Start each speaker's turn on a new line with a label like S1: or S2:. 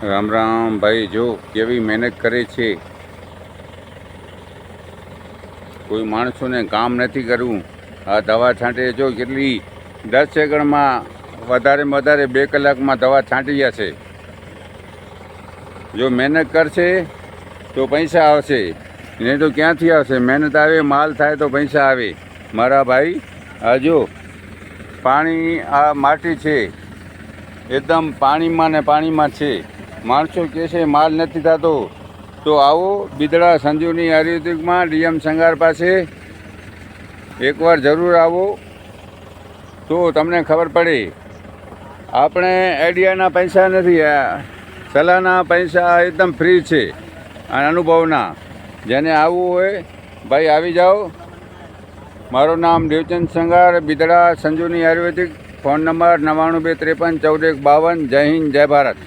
S1: રામ રામ ભાઈ, જો કેવી મહેનત કરે છે. કોઈ માણસોને કામ નથી કરવું. આ દવા છાંટે જો કેટલી 10 સેકન્ડમાં વધારેમાં વધારે 2 કલાકમાં દવા છાંટી જશે. જો મહેનત કરશે તો પૈસા આવશે, નહીં તો ક્યાંથી આવશે? મહેનત આવે, માલ થાય તો પૈસા આવે. મારા ભાઈ, આ જો પાણી, આ માટી છે, એકદમ પાણીમાં ને પાણીમાં છે. માણસો કહે છે માલ નથી થતો, તો આવો બિદડા સંજીવની આયુર્વેદિકમાં ડીએમ સંગાર પાસે એકવાર જરૂર આવો તો તમને ખબર પડે. આપણે આઈડિયાના પૈસા નથી, આ સલાહના પૈસા એકદમ ફ્રી છે અને અનુભવના. જેને આવવું હોય ભાઈ આવી જાઓ. મારું નામ દેવચંદ સંગાર, બિદડા સંજીવની આયુર્વેદિક. Phone number 92 53 14 52. જય હિન્દ, જય ભારત.